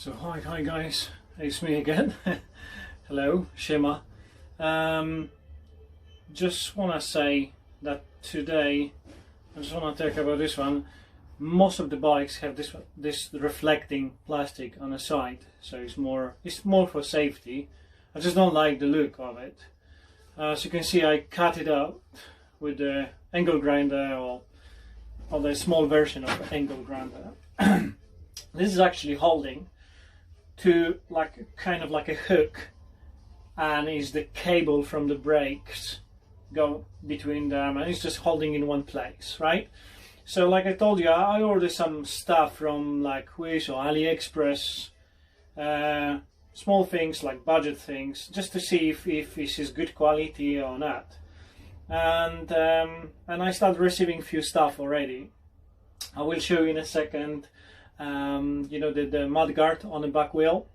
So hi guys, it's me again. Hello, Shima. Just want to say that today I just want to talk about this one. Most of the bikes have this reflecting plastic on the side, so it's more for safety. I just don't like the look of it. As you can see, I cut it out with the angle grinder or the small version of the angle grinder. This is actually holding to kind of like a hook, and is the cable from the brakes go between them, and it's just holding in one place, right? So like I told you, I ordered some stuff from like Wish or Alliexpres, small things like budget things, just to see if this is good quality or not. And I started receiving few stuff already. I will show you in a second. You know, the Mudguard on the back wheel.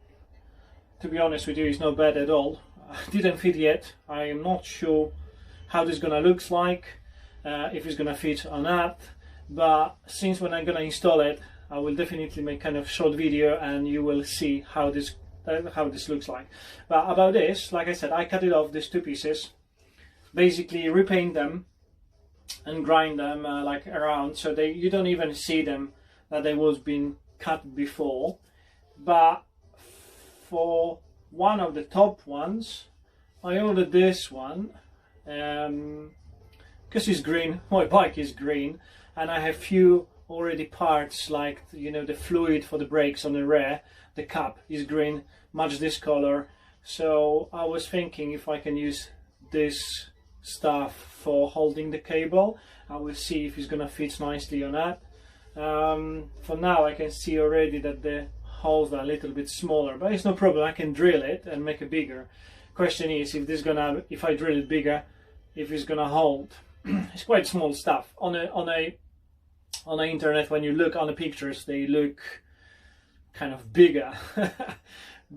To be honest with you, it's not bad at all. Didn't fit yet. I am not sure how this is gonna look like, if it's gonna fit or not. But since when I'm gonna install it, I will definitely make kind of short video, and you will see how this looks like. But about this, like I said, I cut it off these two pieces, basically repaint them and grind them like around, so you don't even see them that they was been cut before. But for one of the top ones, I ordered this one because it's green. My bike is green, and I have few already parts, like, you know, the fluid for the brakes on the rear. The cap is green, match this color. So I was thinking if I can use this stuff for holding the cable. I will see if it's gonna fit nicely or not. For now I can see already that the holes are a little bit smaller, but it's no problem. I can drill it and make it bigger. Question is if I drill it bigger, if it's gonna hold. It's quite small stuff. On the internet, when you look on the pictures, they look kind of bigger.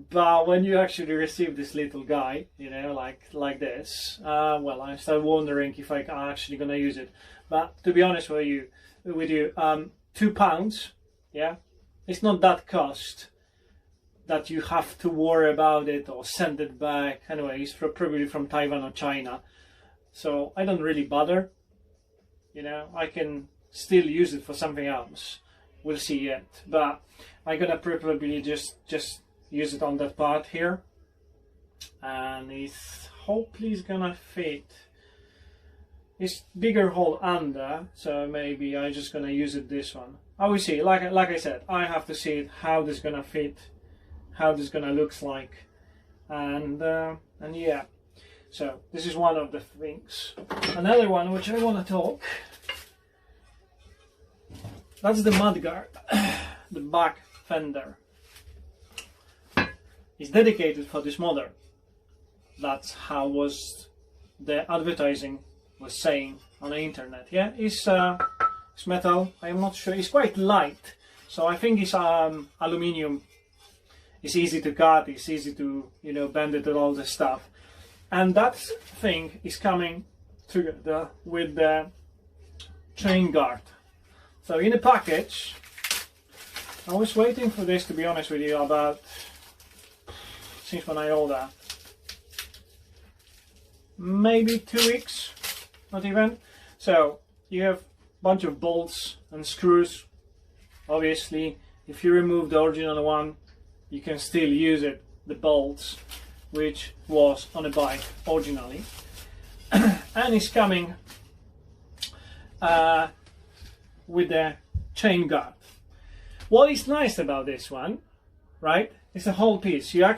But when you actually receive this little guy, you know, like this, well, I start wondering if I'm actually gonna use it. But to be honest with you, £2, yeah, it's not that cost that you have to worry about it or send it back. Anyway, it's probably from Taiwan or China, so I don't really bother. You know, I can still use it for something else. We'll see yet, but I'm gonna probably just use it on that part here, and it's hopefully it's gonna fit. It's bigger hole under, so maybe I'm just gonna use it this one. I will see. Like I said, I have to see how this is gonna fit, how this is gonna look like, and yeah. So this is one of the things. Another one which I want to talk. That's the Mudguard, the back fender. It's dedicated for this model. That's how was the advertising was saying on the internet. Yeah, it's metal. I'm not sure. It's quite light, so I think it's aluminium. It's easy to cut. It's easy to, you know, bend it and all this stuff. And that thing is coming together with the chain guard. So in the package, I was waiting for this, to be honest with you, about since when I ordered, maybe 2 weeks, not even. So you have a bunch of bolts and screws. Obviously, if you remove the original one, you can still use it, the bolts, which was on the bike originally. And it's coming with the chain guard. What is nice about this one, right? It's a whole piece. You have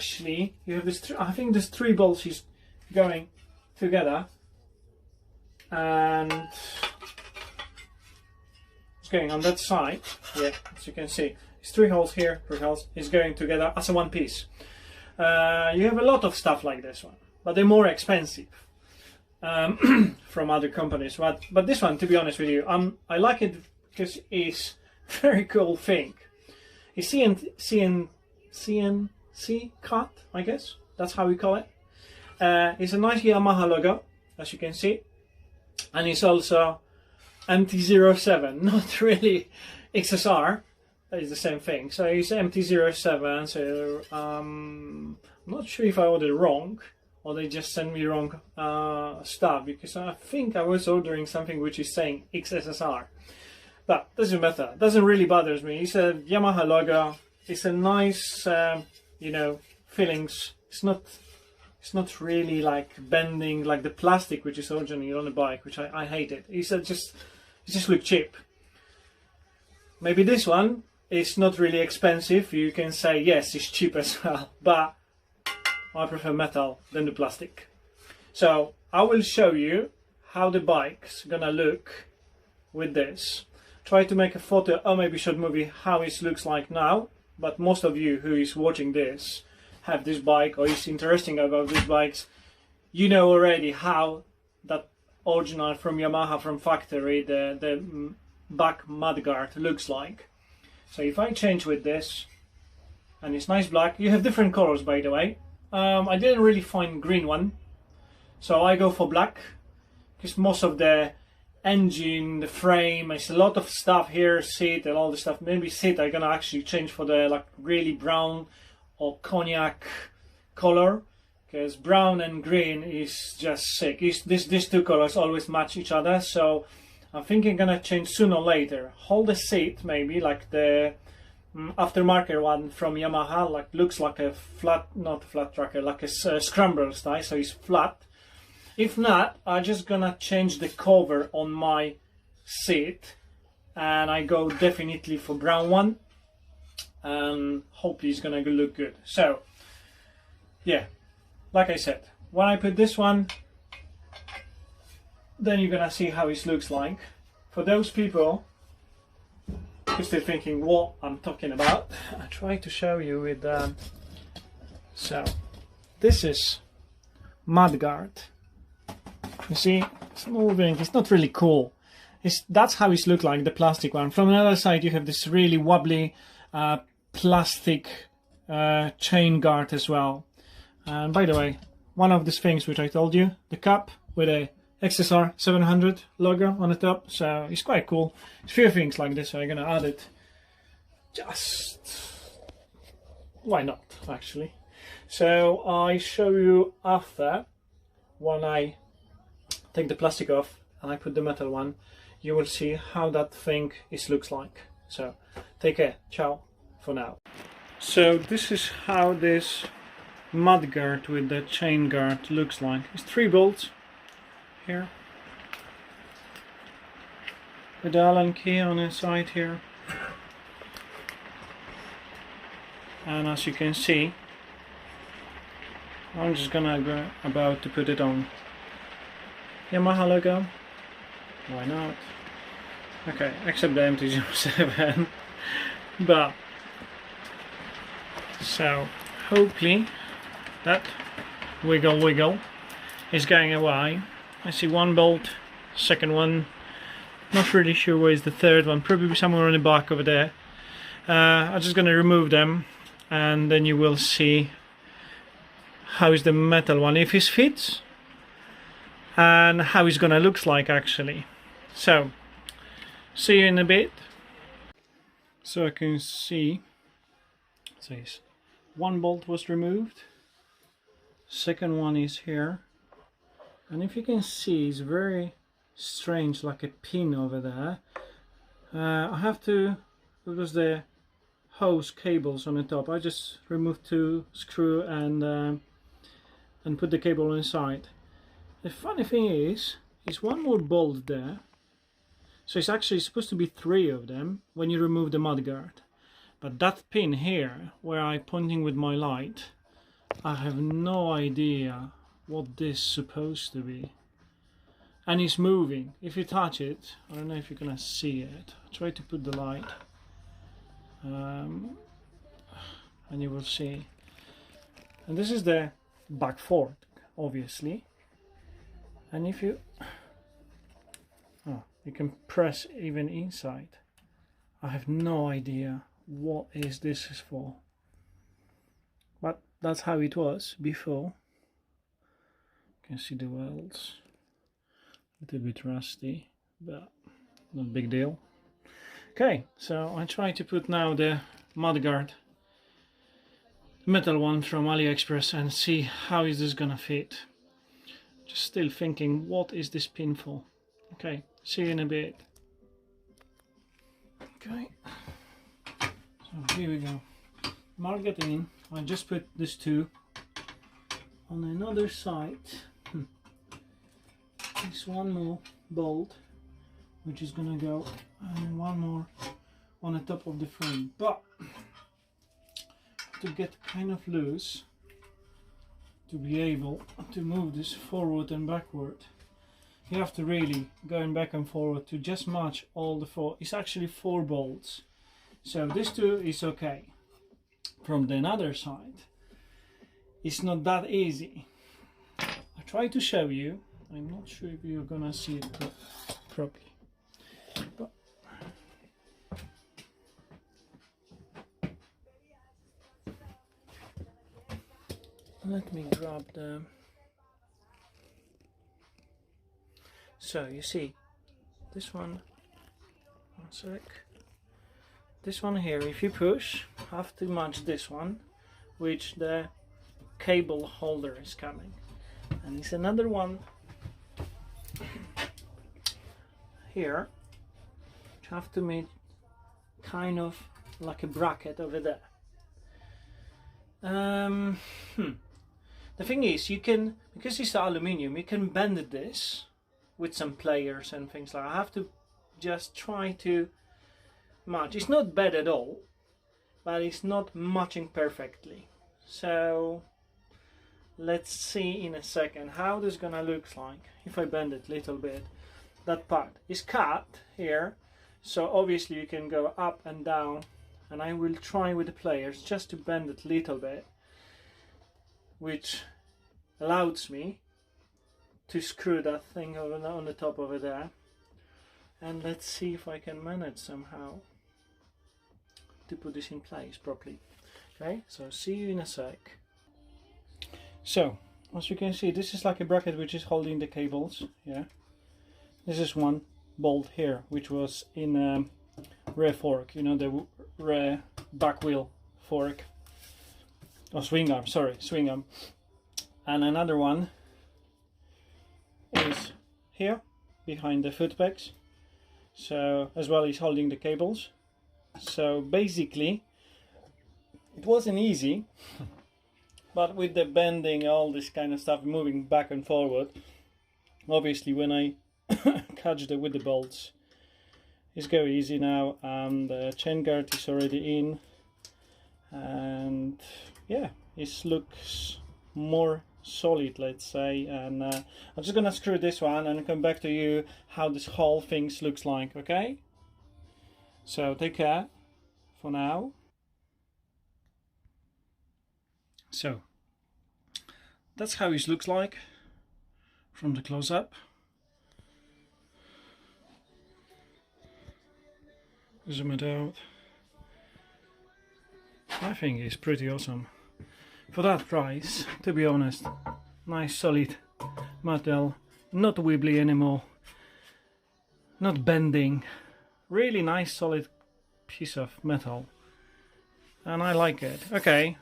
this. I think there's 3 bolts is going together, and it's going on that side. Yeah, as you can see, it's 3 holes here, 3 holes. It's going together as a one piece. You have a lot of stuff like this one, but they're more expensive from other companies. But this one, to be honest with you, I like it because it's very cool thing. It's CNC cut, I guess that's how we call it. It's a nice Yamaha logo, as you can see, and it's also MT-07, not really XSR, is the same thing. So it's MT07. So I'm not sure if I ordered wrong or they just sent me wrong stuff, because I think I was ordering something which is saying XSSR. But doesn't matter. Doesn't really bothers me. It's a Yamaha logo. It's a nice, you know, feelings. It's not really like bending like the plastic which is originally on the bike, which I hate it. It just look cheap. Maybe this one is not really expensive. You can say yes, it's cheap as well, but I prefer metal than the plastic. So I will show you how the bike's gonna look with this. Try to make a photo or maybe short movie how it looks like now, but most of you who is watching this have this bike or is interested about these bikes, you know already how that original from Yamaha from factory, the back mudguard looks like. So if I change with this, and it's nice black, you have different colors by the way. I didn't really find green one, so I go for black, because most of the engine, the frame, it's a lot of stuff here, seat and all the stuff. Maybe seat I'm gonna actually change for the like really brown or cognac color, because brown and green is just sick. These two colors always match each other, so I'm thinking I'm gonna change sooner or later. Hold the seat maybe like the aftermarket one from Yamaha, like looks like a flat, not flat tracker, like a scramble style, so it's flat. If not, I'm just gonna change the cover on my seat, and I go definitely for brown one, and hopefully it's gonna look good. So yeah, like I said, when I put this one, then you're gonna see how it looks like. For those people who still thinking what I'm talking about, I try to show you with so this is Mudguard. You see, it's moving. It's not really cool. That's how it looks like, the plastic one. From the other side, you have this really wobbly plastic chain guard as well. And by the way, one of these things which I told you, the cup with a Xsr700 logo on the top, so it's quite cool. It's a few things like this, so I'm gonna add it. Just why not, actually? So I show you after, when I take the plastic off and I put the metal one, you will see how that thing looks like. So take care, ciao for now. So this is how this mudguard with the chain guard looks like. It's 3 bolts here with the Allen key on the side here, and as you can see, I'm just gonna go about to put it on. Yamaha logo, why not? Okay, except the MT-07 but so hopefully that wiggle is going away. I see 1 bolt, second one, not really sure where is the third one, probably somewhere on the back over there. I'm just gonna remove them, and then you will see how is the metal one, if it fits, and how it's gonna look like actually. So see you in a bit. So I can see, so 1 bolt was removed, second one is here, and if you can see, it's very strange, like a pin over there. I have to, because the hose cables on the top, I just removed 2 screw and put the cable inside. The funny thing is, it's 1 more bolt there, so it's actually supposed to be 3 of them when you remove the mudguard. But that pin here, where I'm pointing with my light, I have no idea what this is supposed to be. And it's moving. If you touch it, I don't know if you're gonna see it. I'll try to put the light, and you will see. And this is the back fork, obviously. And if you, you can press even inside. I have no idea what is this is for, but that's how it was before. You can see the welds, a little bit rusty, but not a big deal. Okay, so I try to put now the Mudguard metal one from Alliexpres and see how is this gonna fit. Just still thinking, what is this pin for? Okay, see you in a bit. Okay, so here we go. Mark it in. I just put this two on another side. There's one more bolt which is gonna go, and one more on the top of the frame, but to get kind of loose to be able to move this forward and backward, you have to really going back and forward to just match all the four. It's actually 4 bolts, so this two is okay. From the other side, it's not that easy. I try to show you. I'm not sure if you're gonna see it properly, but let me grab the. So you see, this one sec. This one here, if you push, have to match this one, which the cable holder is coming, and it's another one here, which have to make kind of like a bracket over there. The thing is, you can, because it's aluminium, you can bend this with some pliers and things like that. I have to just try to match. It's not bad at all, but it's not matching perfectly. So let's see in a second how this is gonna look like if I bend it a little bit. That part is cut here, so obviously you can go up and down, and I will try with the pliers just to bend it a little bit, which allows me to screw that thing over on the top over there. And let's see if I can manage somehow to put this in place properly. Okay, so see you in a sec. So as you can see, this is like a bracket which is holding the cables. Yeah, this is one bolt here which was in rear fork, you know, the rear back wheel fork, or swing arm, sorry, swing arm. And another one is here behind the foot pegs, so as well is holding the cables. So basically it wasn't easy, but with the bending, all this kind of stuff, moving back and forward, obviously when I catch with the bolts, it's go easy now, and the chain guard is already in, and yeah, it looks more solid, let's say. And I'm just gonna screw this one and come back to you how this whole thing looks like. Okay, so take care for now. So that's how it looks like from the close-up. Zoom it out. I think it's pretty awesome for that price, to be honest. Nice solid metal, not wibbly anymore, not bending, really nice solid piece of metal, and I like it. Okay,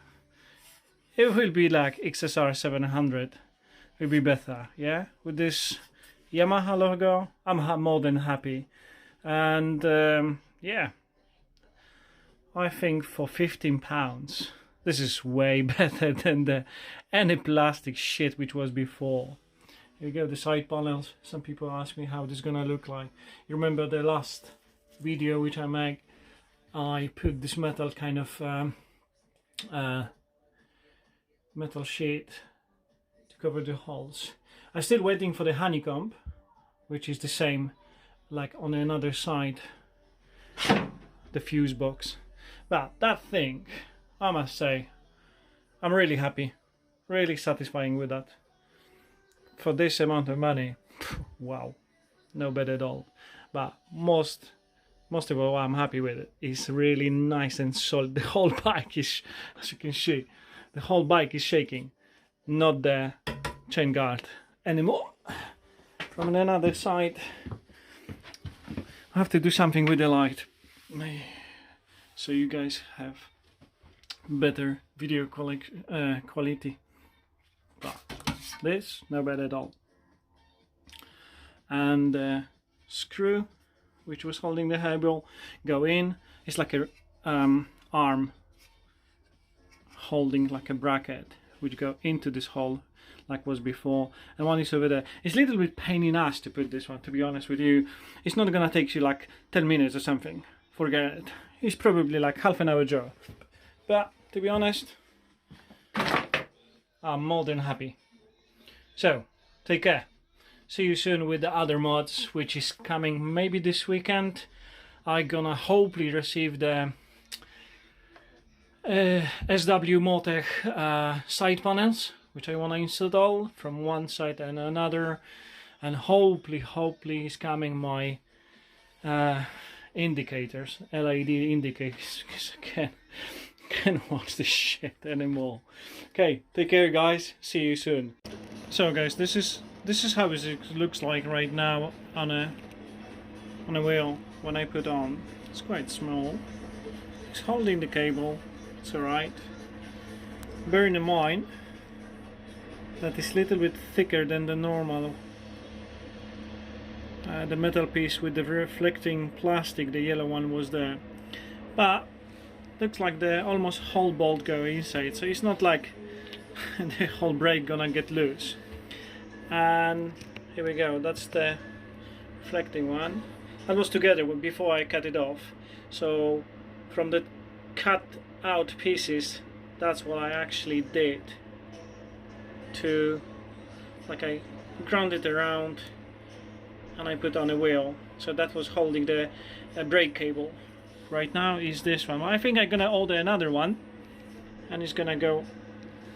it will be like Xsr700, will be better, yeah, with this Yamaha logo. I'm more than happy. And yeah, I think for £15 this is way better than any plastic shit which was before. Here we go, the side panels. Some people ask me how this is gonna look like. You remember the last video which I made, I put this metal kind of metal sheet to cover the holes. I'm still waiting for the honeycomb, which is the same like on another side, the fuse box. But that thing, I must say, I'm really happy, really satisfying with that. For this amount of money, wow, no bad at all. But most of all, I'm happy with it. It's really nice and solid. The whole bike is, as you can see, the whole bike is shaking, not the chain guard anymore. From another side, I have to do something with the light. so you guys have better video quality. But this, no bad at all. And the screw which was holding the handle go in. It's like a arm holding like a bracket which go into this hole like was before, and one is over there. It's a little bit pain in ass to put this one, to be honest with you. It's not gonna take you like 10 minutes or something. Forget it. It's probably like half an hour job, but to be honest, I'm more than happy. So take care. See you soon with the other mods, which is coming maybe this weekend. I'm gonna hopefully receive the SW Motec side panels, which I want to install from one side and another, and hopefully is coming my indicators, LED indicators, because I can't watch this shit anymore. Okay, take care guys, see you soon. So guys, this is how it looks like right now on a wheel when I put on. It's quite small. It's holding the cable, it's alright. Bearing in mind that it's a little bit thicker than the normal. The metal piece with the reflecting plastic, the yellow one was there. But looks like the almost whole bolt go inside, so it's not like the whole brake gonna get loose. And here we go, that's the reflecting one. That was together before I cut it off. So from the cut out pieces, that's what I actually did. To, like, I ground it around and I put on a wheel. So that was holding the brake cable. Right now is this one. I think I'm gonna order another one, and it's gonna go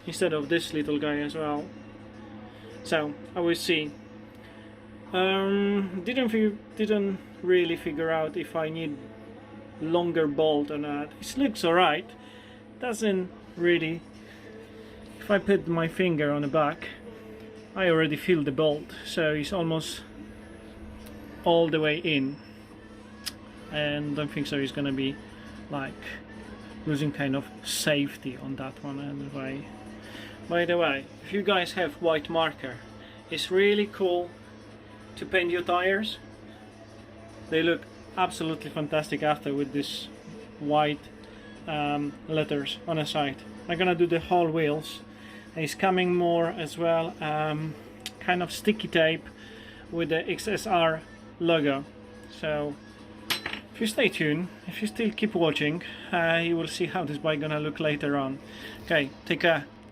instead of this little guy as well. So I will see. Didn't really figure out if I need longer bolt or not. It looks alright. Doesn't really. If I put my finger on the back, I already feel the bolt, so it's almost all the way in, and don't think so it's gonna be like losing kind of safety on that one anyway. By the way, if you guys have white marker, it's really cool to paint your tires. They look absolutely fantastic after with this white letters on the side. I'm gonna do the whole wheels. It's coming more as well, kind of sticky tape with the Xsr logo. So if you stay tuned, if you still keep watching, you will see how this bike gonna look later on. Okay, take care.